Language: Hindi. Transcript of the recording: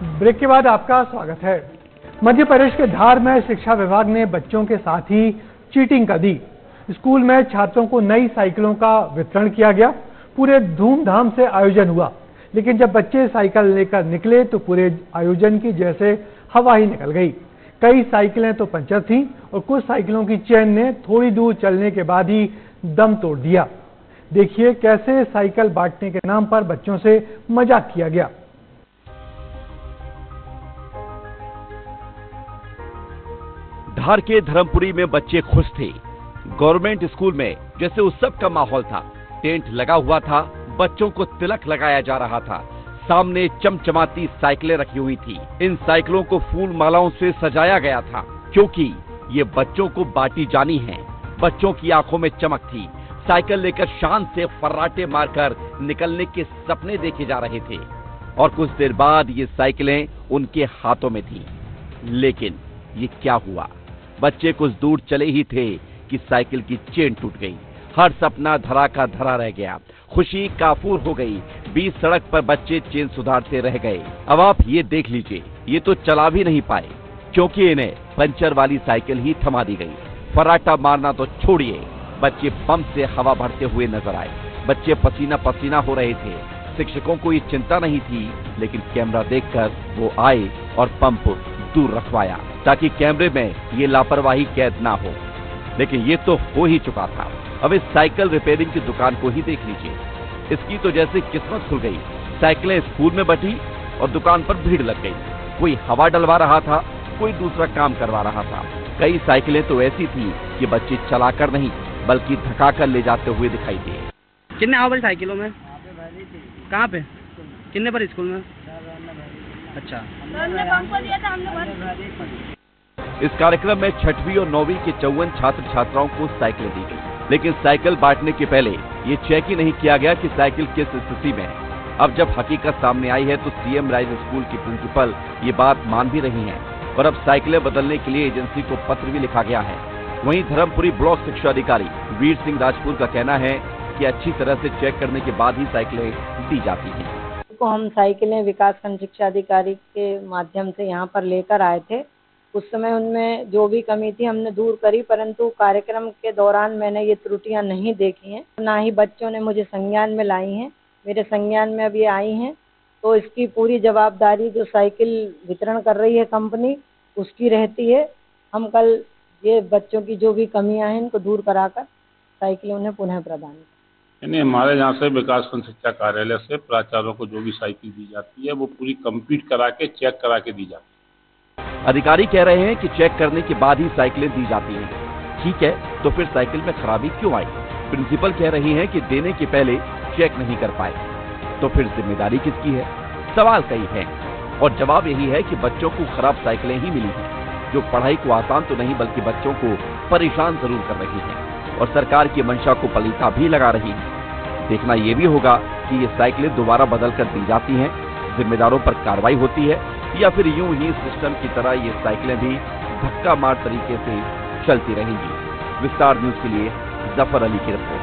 ब्रेक के बाद आपका स्वागत है। मध्य प्रदेश के धार में शिक्षा विभाग ने बच्चों के साथ ही चीटिंग कर दी। स्कूल में छात्रों को नई साइकिलों का वितरण किया गया। पूरे धूमधाम से आयोजन हुआ, लेकिन जब बच्चे साइकिल लेकर निकले तो पूरे आयोजन की जैसे हवा ही निकल गई। कई साइकिलें तो पंचर थीं और कुछ साइकिलों की चेन ने थोड़ी दूर चलने के बाद ही दम तोड़ दिया। देखिए कैसे साइकिल बांटने के नाम पर बच्चों से मजाक किया गया। धार के धर्मपुरी में बच्चे खुश थे। गवर्नमेंट स्कूल में जैसे उत्सव का माहौल था। टेंट लगा हुआ था, बच्चों को तिलक लगाया जा रहा था। सामने चमचमाती साइकिलें रखी हुई थी। इन साइकिलों को फूल मालाओं से सजाया गया था, क्योंकि ये बच्चों को बांटी जानी है। बच्चों की आंखों में चमक थी। साइकिल लेकर शान से फर्राटे मारकर निकलने के सपने देखे जा रहे थे और कुछ देर बाद ये साइकिलें उनके हाथों में थी। लेकिन ये क्या हुआ? बच्चे कुछ दूर चले ही थे कि साइकिल की चेन टूट गई। हर सपना धरा का धरा रह गया। खुशी काफूर हो गई। बीच सड़क पर बच्चे चेन सुधारते रह गए। अब आप ये देख लीजिए, ये तो चला भी नहीं पाए, क्योंकि इन्हें पंचर वाली साइकिल ही थमा दी गई। फर्राटा मारना तो छोड़िए, बच्चे पंप से हवा भरते हुए नजर आए। बच्चे पसीना पसीना हो रहे थे। शिक्षकों को ये चिंता नहीं थी, लेकिन कैमरा देखकर वो आए और पंप दूर रखवाया ताकि कैमरे में ये लापरवाही कैद ना हो। लेकिन ये तो हो ही चुका था। अब इस साइकिल रिपेयरिंग की दुकान को ही देख लीजिए। इसकी तो जैसे किस्मत खुल गई। साइकिलें स्कूल में बटी और दुकान पर भीड़ लग गई। कोई हवा डलवा रहा था, कोई दूसरा काम करवा रहा था। कई साइकिलें तो ऐसी थी कि बच्चे चलाकर नहीं बल्कि धकाकर ले जाते हुए दिखाई दिए। कितने आवर साइकिलों में? कहाँ पे? कितने पर स्कूल में? अच्छा, हमने पंप दिया था, हमने। इस कार्यक्रम में 6वीं और 9वीं के 54 छात्र छात्राओं को साइकिलें दी गई, लेकिन साइकिल बांटने के पहले ये चेक ही नहीं किया गया कि साइकिल किस स्थिति में है। अब जब हकीकत सामने आई है तो सीएम राइज स्कूल की प्रिंसिपल ये बात मान भी रही हैं और अब साइकिलें बदलने के लिए एजेंसी को पत्र भी लिखा गया है। वहीं धर्मपुरी ब्लॉक शिक्षा अधिकारी वीर सिंह राजपुर का कहना है कि अच्छी तरह से चेक करने के बाद ही साइकिलें दी जाती हैं। को हम साइकिलें विकासखंड शिक्षा अधिकारी के माध्यम से यहाँ पर लेकर आए थे। उस समय उनमें जो भी कमी थी हमने दूर करी, परंतु कार्यक्रम के दौरान मैंने ये त्रुटियां नहीं देखी हैं, ना ही बच्चों ने मुझे संज्ञान में लाई हैं। मेरे संज्ञान में अब ये आई हैं, तो इसकी पूरी जवाबदारी जो साइकिल वितरण कर रही है कंपनी, उसकी रहती है। हम कल ये बच्चों की जो भी कमियां हैं इनको दूर कराकर साइकिल उन्हें पुनः प्रदान करें। यानी हमारे यहाँ से विकासखंड शिक्षा कार्यालय से प्राचार्यों को जो भी साइकिल दी जाती है वो पूरी कंप्लीट करा के चेक करा के दी जाती है। अधिकारी कह रहे हैं कि चेक करने के बाद ही साइकिलें दी जाती हैं। ठीक है, तो फिर साइकिल में खराबी क्यों आई? प्रिंसिपल कह रही हैं कि देने के पहले चेक नहीं कर पाए, तो फिर जिम्मेदारी किसकी है? सवाल कई है और जवाब यही है कि बच्चों को खराब साइकिलें ही मिली हैं, जो पढ़ाई को आसान तो नहीं बल्कि बच्चों को परेशान जरूर कर रही है और सरकार की मंशा को पलीता भी लगा रही है। देखना यह भी होगा कि ये साइकिलें दोबारा बदल कर दी जाती हैं, जिम्मेदारों पर कार्रवाई होती है, या फिर यूं ही सिस्टम की तरह ये साइकिलें भी धक्का मार तरीके से चलती रहेंगी। विस्तार न्यूज के लिए जफर अली की रिपोर्ट।